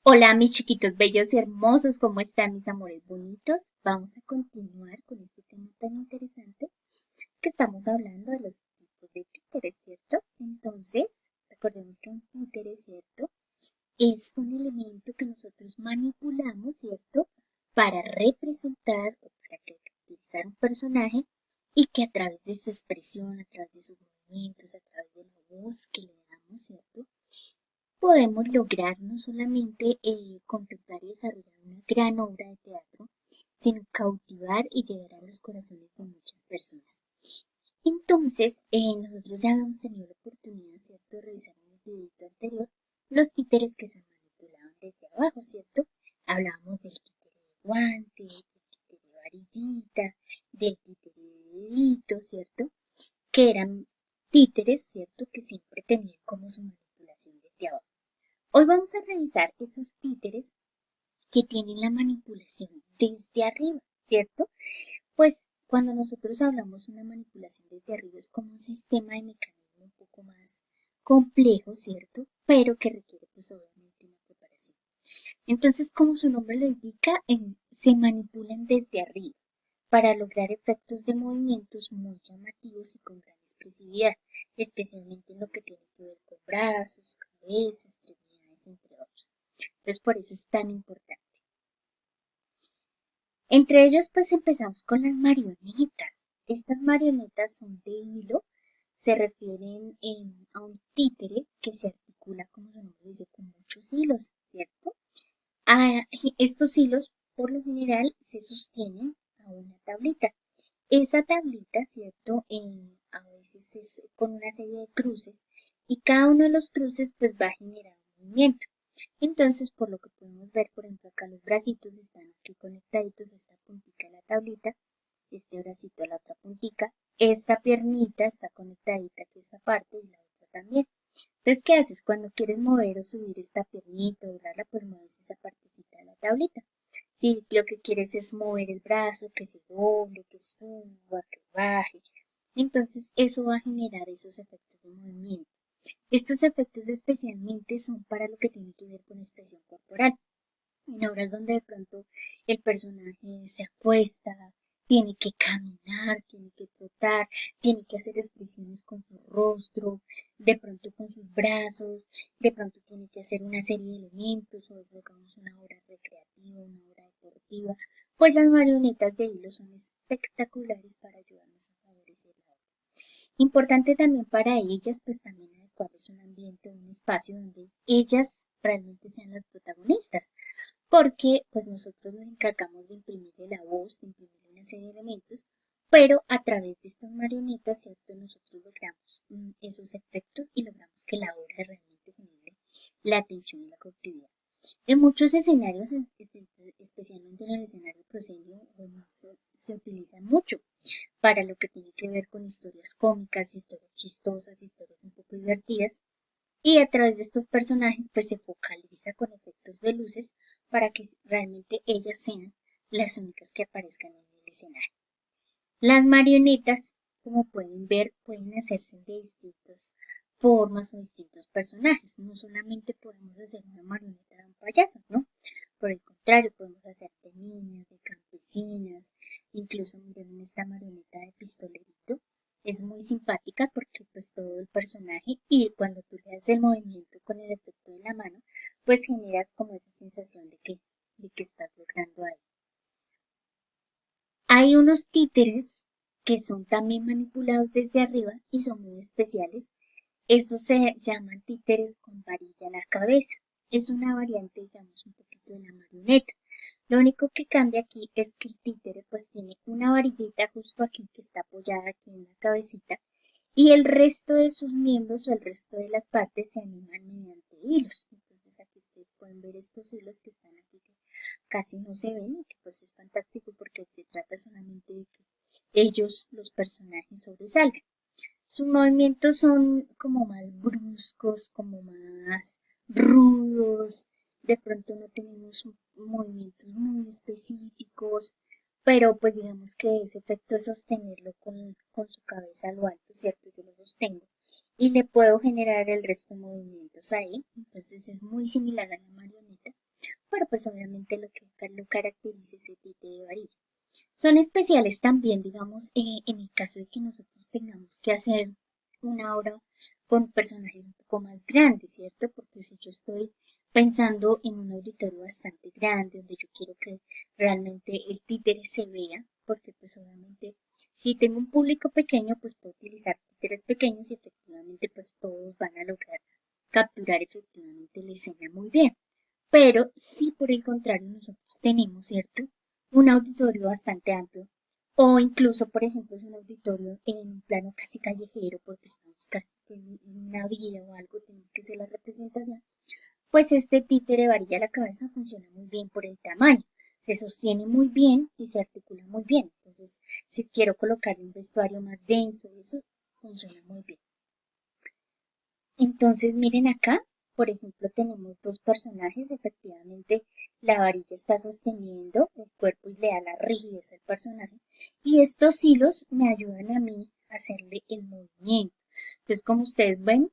Hola, mis chiquitos bellos y hermosos, ¿cómo están mis amores bonitos? Vamos a continuar con este tema tan interesante que estamos hablando de los tipos de títeres, ¿cierto? Entonces, recordemos que un títere, ¿cierto? Es un elemento que nosotros manipulamos, ¿cierto? Para representar o para caracterizar un personaje y que a través de su expresión, a través de sus movimientos, a través de la voz que le damos, ¿cierto? Podemos lograr no solamente contemplar y desarrollar una gran obra de teatro, sino cautivar y llegar a los corazones de muchas personas. Entonces, nosotros ya habíamos tenido la oportunidad, ¿cierto?, de revisar en el video anterior los títeres que se manipulaban desde abajo, ¿cierto? Hablábamos del títere de guante, del títere de varillita, del títere de dedito, ¿cierto? Que eran títeres, ¿cierto?, que siempre tenían como su manipulación desde abajo. Hoy vamos a revisar esos títeres que tienen la manipulación desde arriba, ¿cierto? Pues cuando nosotros hablamos de una manipulación desde arriba es como un sistema de mecanismo un poco más complejo, ¿cierto? Pero que requiere pues obviamente una preparación. Entonces, como su nombre lo indica, se manipulan desde arriba para lograr efectos de movimientos muy llamativos y con gran expresividad, especialmente en lo que tiene que ver con brazos, cabeza, extremidades, entre otros. Entonces, por eso es tan importante. Entre ellos, pues empezamos con las marionetas. Estas marionetas son de hilo, se refieren a un títere que se articula, como su nombre dice, con muchos hilos, ¿cierto? Estos hilos, por lo general, se sostienen a una tablita. Esa tablita, ¿cierto? A veces es con una serie de cruces y cada uno de los cruces pues va a generar un movimiento. Entonces, por lo que podemos ver, por ejemplo, acá los bracitos están aquí conectaditos a esta puntica de la tablita, este bracito a la otra puntica, esta piernita está conectadita aquí a esta parte y la otra también. Entonces, ¿qué haces? Cuando quieres mover o subir esta piernita o doblarla, pues mueves esa partecita de la tablita. Si lo que quieres es mover el brazo, que se doble, que suba, que baje, entonces eso va a generar esos efectos de movimiento. Estos efectos especialmente son para lo que tiene que ver con expresión corporal. En obras donde de pronto el personaje se acuesta, tiene que caminar, tiene que trotar, tiene que hacer expresiones con su rostro, de pronto con sus brazos, de pronto tiene que hacer una serie de elementos, o es digamos una obra recreativa, una obra deportiva, pues las marionetas de hilo son espectaculares para ayudarnos a favorecer la obra. Importante también para ellas, pues también adecuarles un ambiente, un espacio donde ellas realmente sean las protagonistas, porque pues nosotros nos encargamos de imprimirle la voz, de imprimirle una serie de elementos, pero a través de estas marionetas, ¿cierto? Nosotros logramos esos efectos y logramos que la obra realmente genere la atención y la cautividad. En muchos escenarios, especialmente en el escenario proscenio, se utiliza mucho para lo que tiene que ver con historias cómicas, historias chistosas, historias un poco divertidas, y a través de estos personajes pues se focaliza con efectos de luces para que realmente ellas sean las únicas que aparezcan en el escenario. Las marionetas, como pueden ver, pueden hacerse de distintas formas o distintos personajes. No solamente podemos hacer una marioneta de un payaso, ¿no? Por el contrario, podemos hacer de niñas, de campesinas, incluso miren esta marioneta de pistolerito. Es muy simpática porque pues todo el personaje y cuando tú le das el movimiento con el efecto de la mano, pues generas como esa sensación de que estás logrando ahí. Hay unos títeres que son también manipulados desde arriba y son muy especiales. Estos se llaman títeres con varilla a la cabeza. Es una variante, digamos, un poquito de la marioneta. Lo único que cambia aquí es que el títere pues tiene una varillita justo aquí que está apoyada aquí en la cabecita y el resto de sus miembros o el resto de las partes se animan mediante hilos. Entonces aquí ustedes pueden ver estos hilos que están aquí que casi no se ven y que pues es fantástico porque se trata solamente de que ellos, los personajes, sobresalgan. Sus movimientos son como más bruscos, como más rudos. De pronto no tenemos movimientos muy específicos, pero pues digamos que ese efecto es sostenerlo con su cabeza a lo alto, ¿cierto? Yo lo sostengo y le puedo generar el resto de movimientos ahí. Entonces es muy similar a la marioneta, pero pues obviamente lo caracteriza ese títere de varilla. Son especiales también, digamos, en el caso de que nosotros tengamos que hacer una obra con personajes un poco más grandes, ¿cierto? Porque si yo estoy pensando en un auditorio bastante grande, donde yo quiero que realmente el títere se vea, porque pues obviamente si tengo un público pequeño, pues puedo utilizar títeres pequeños y efectivamente pues todos van a lograr capturar efectivamente la escena muy bien. Pero si por el contrario nosotros tenemos, ¿cierto? Un auditorio bastante amplio o incluso, por ejemplo, es un auditorio en un plano casi callejero porque estamos casi en una vía o algo, tenemos que hacer la representación, pues este títere varilla a la cabeza funciona muy bien por el tamaño. Se sostiene muy bien y se articula muy bien. Entonces, si quiero colocarle un vestuario más denso, eso funciona muy bien. Entonces, miren acá, por ejemplo, tenemos dos personajes. Efectivamente, la varilla está sosteniendo el cuerpo y le da la rigidez al personaje. Y estos hilos me ayudan a mí a hacerle el movimiento. Entonces, como ustedes ven,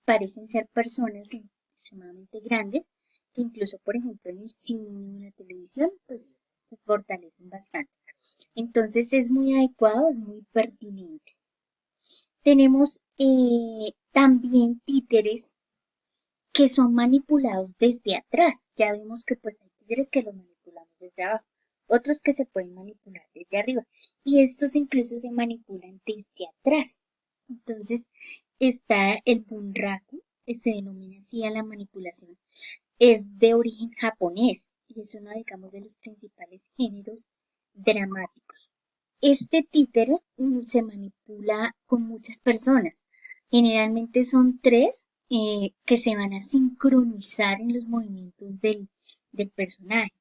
parecen ser personas extremadamente grandes, que incluso, por ejemplo, en el cine o en la televisión, pues se fortalecen bastante. Entonces, es muy adecuado, es muy pertinente. Tenemos también títeres que son manipulados desde atrás. Ya vimos que pues hay títeres que los manipulamos desde abajo, otros que se pueden manipular desde arriba y estos incluso se manipulan desde atrás. Entonces está el bunraku, que se denomina así a la manipulación. Es de origen japonés y es uno, digamos, de los principales géneros dramáticos. Este títere se manipula con muchas personas. Generalmente son tres que se van a sincronizar en los movimientos del personaje.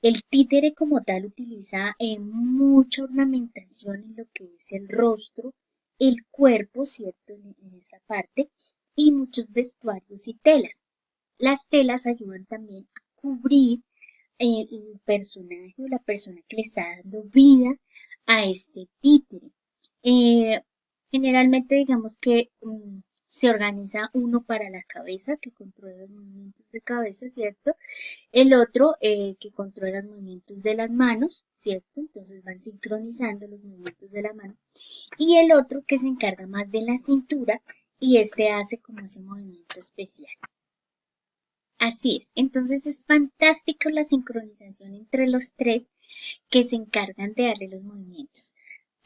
El títere como tal utiliza mucha ornamentación en lo que es el rostro, el cuerpo, ¿cierto? En esa parte, y muchos vestuarios y telas. Las telas ayudan también a cubrir el personaje o la persona que le está dando vida a este títere. Eh, Generalmente digamos que se organiza uno para la cabeza que controla los movimientos de cabeza, ¿cierto? El otro que controla los movimientos de las manos, ¿cierto? Entonces van sincronizando los movimientos de la mano. Y el otro que se encarga más de la cintura y este hace como ese movimiento especial. Así es, entonces es fantástico la sincronización entre los tres que se encargan de darle los movimientos.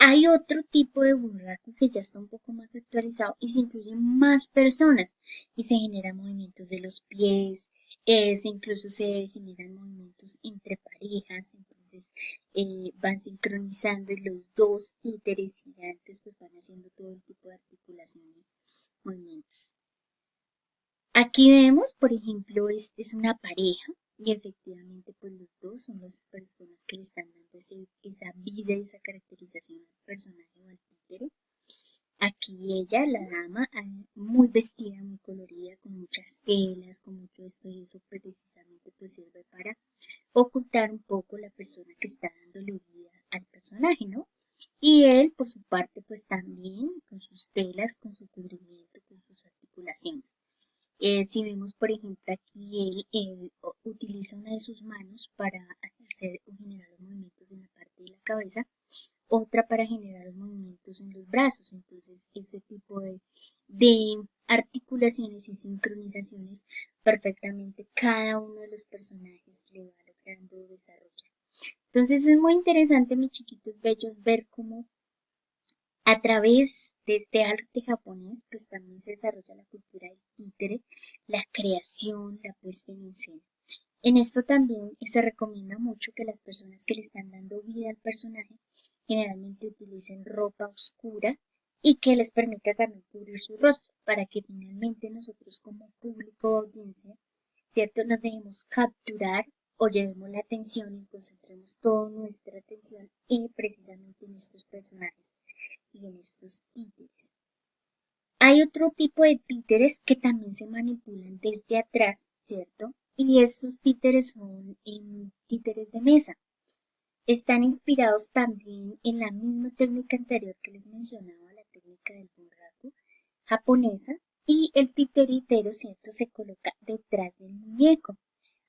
Hay otro tipo de bunraku que ya está un poco más actualizado y se incluyen más personas y se generan movimientos de los pies, incluso se generan movimientos entre parejas, entonces van sincronizando y los dos títeres gigantes pues van haciendo todo el tipo de articulación y movimientos. Aquí vemos, por ejemplo, este es una pareja y efectivamente pues los dos son las personas que le están dando esa vida y esa caracterización al personaje o al títere. Aquí ella, la dama, muy vestida, muy colorida, con muchas telas, con mucho esto y eso precisamente pues sirve para ocultar un poco la persona que está dándole vida al personaje, ¿no? Y él, por su parte, pues también con sus telas, con su cubrimiento, con sus articulaciones. Si vemos, por ejemplo, aquí él utiliza una de sus manos para hacer o generar los movimientos en la parte de la cabeza, otra para generar los movimientos en los brazos. Entonces, ese tipo de articulaciones y sincronizaciones perfectamente cada uno de los personajes le va logrando desarrollar. Entonces, es muy interesante, mis chiquitos bellos, ver cómo a través de este arte japonés, pues también se desarrolla la cultura del títere, la creación, la puesta en escena. En esto también se recomienda mucho que las personas que le están dando vida al personaje generalmente utilicen ropa oscura y que les permita también cubrir su rostro para que finalmente nosotros como público o audiencia, ¿cierto? Nos dejemos capturar o llevemos la atención y concentremos toda nuestra atención y precisamente en estos personajes y en estos títeres. Hay otro tipo de títeres que también se manipulan desde atrás, ¿cierto? Y estos títeres son títeres de mesa. Están inspirados también en la misma técnica anterior que les mencionaba, la técnica del bunraku japonesa, y el titeritero, ¿cierto? Se coloca detrás del muñeco.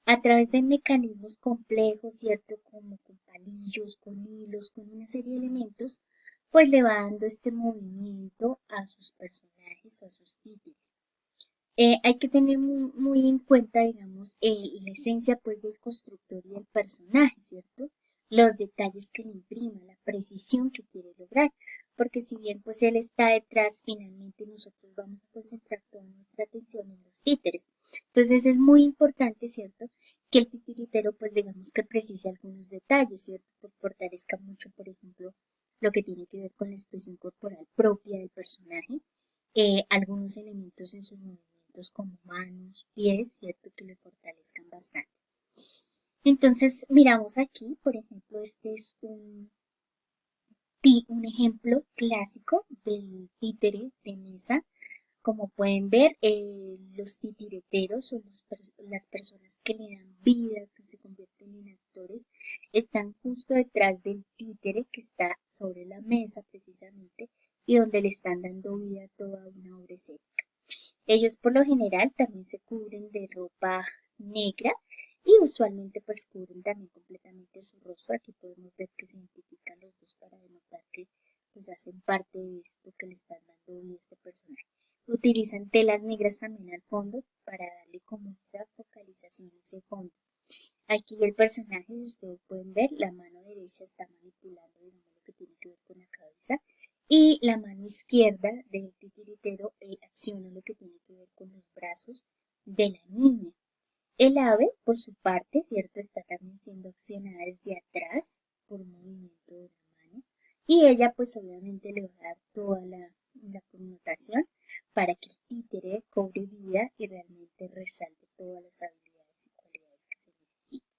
A través de mecanismos complejos, ¿cierto? Como con palillos, con hilos, con una serie de elementos, pues le va dando este movimiento a sus personajes o a sus títeres. Hay que tener muy en cuenta, digamos, la esencia pues del constructor y del personaje, ¿cierto? Los detalles que le imprima, la precisión que quiere lograr, porque si bien pues él está detrás, finalmente nosotros vamos a concentrar toda nuestra atención en los títeres. Entonces es muy importante, ¿cierto? Que el titiritero pues digamos que precise algunos detalles, ¿cierto? Pues fortalezca mucho, por ejemplo, lo que tiene que ver con la expresión corporal propia del personaje, algunos elementos en sus movimientos como manos, pies, ¿cierto? Que le fortalezcan bastante. Entonces, miramos aquí, por ejemplo, este es un ejemplo clásico del títere de mesa. Como pueden ver, los titireteros o las personas que le dan vida, que se convierten en actores, están justo detrás del títere que está sobre la mesa precisamente y donde le están dando vida a toda una obra escénica. Ellos por lo general también se cubren de ropa negra y usualmente pues cubren también completamente su rostro. Aquí podemos ver que se identifican los dos para denotar que pues hacen parte de esto que le están dando vida a este personaje. Utilizan telas negras también al fondo para darle como esa focalización a ese fondo. Aquí el personaje, si ustedes pueden ver, la mano derecha está manipulando, digamos, lo que tiene que ver con la cabeza y la mano izquierda del titiritero acciona lo que tiene que ver con los brazos de la niña. El ave, por su parte, ¿cierto? Está también siendo accionada desde atrás por un movimiento de la mano y ella pues obviamente le va a dar toda la connotación para que el títere cobre vida y realmente resalte todas las habilidades y cualidades que se necesitan.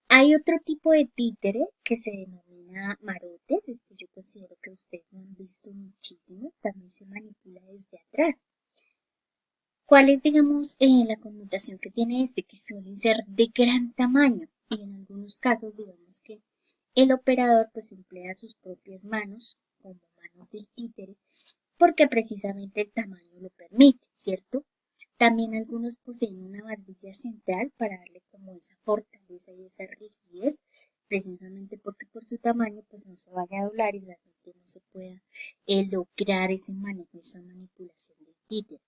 Hay otro tipo de títere que se denomina marotes. Este yo considero que ustedes lo han visto muchísimo. También se manipula desde atrás. ¿Cuál es, digamos, la connotación que tiene este? Que suelen ser de gran tamaño y en algunos casos, digamos que el operador pues emplea sus propias manos como manos del títere porque precisamente el tamaño lo permite, ¿cierto? También algunos poseen una barbilla central para darle como esa fortaleza y esa rigidez, precisamente porque por su tamaño pues no se vaya a doblar y realmente no se pueda lograr ese manejo, esa manipulación del títere.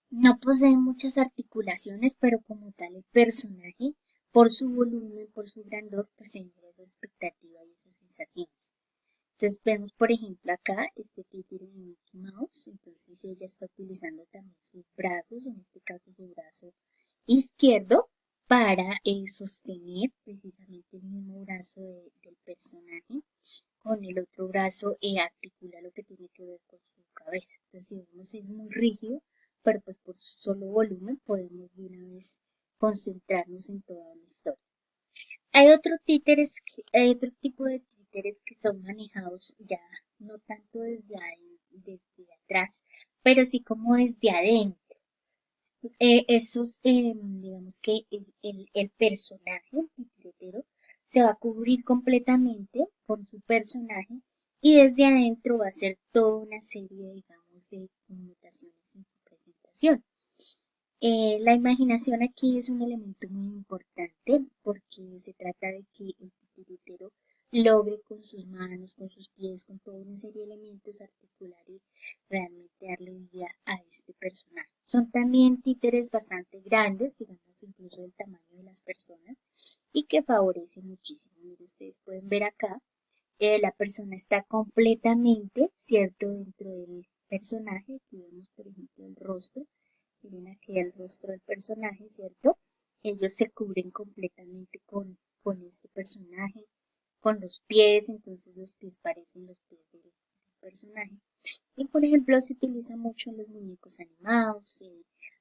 No posee muchas articulaciones, pero como tal el personaje, por su volumen, por su grandor, pues genera esa expectativa y esas sensaciones. Entonces vemos, por ejemplo, acá este títere de Mickey Mouse. Entonces ella está utilizando también sus brazos, en este caso su brazo izquierdo, para sostener precisamente el mismo brazo del personaje. Con el otro brazo articula lo que tiene que ver con su cabeza. Entonces, si vemos, es muy rígido, pero pues por su solo volumen podemos de una vez concentrarnos en toda la historia. Hay otro tipo de títeres que son manejados ya no tanto desde atrás, pero sí como desde adentro. Digamos que el personaje, el titiritero, se va a cubrir completamente con su personaje y desde adentro va a hacer toda una serie, digamos, de connotaciones en su presentación. La imaginación aquí es un elemento muy importante porque se trata de que el titiritero logre con sus manos, con sus pies, con toda una serie de elementos articular y realmente darle vida a este personaje. Son también títeres bastante grandes, digamos incluso del tamaño de las personas y que favorecen muchísimo. Mire, ustedes pueden ver acá, la persona está completamente, ¿cierto?, dentro del personaje. Aquí vemos, por ejemplo, el rostro. Miren aquí el rostro del personaje, ¿cierto? Ellos se cubren completamente con este personaje, con los pies, entonces los pies parecen los pies del personaje. Y por ejemplo se utiliza mucho en los muñecos animados,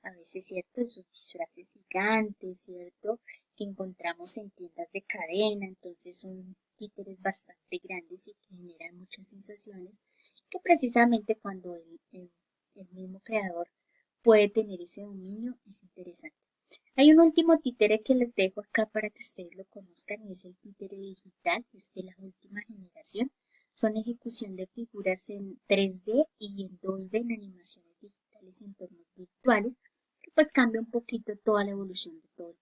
a veces, ¿cierto? Esos disfraces gigantes, ¿cierto? Que encontramos en tiendas de cadena, entonces son títeres bastante grandes y que generan muchas sensaciones que precisamente cuando el mismo creador puede tener ese dominio, es interesante. Hay un último títere que les dejo acá para que ustedes lo conozcan y es el títere digital, es de la última generación. Son ejecución de figuras en 3D y en 2D en animaciones digitales y entornos virtuales, que pues cambia un poquito toda la evolución de todo el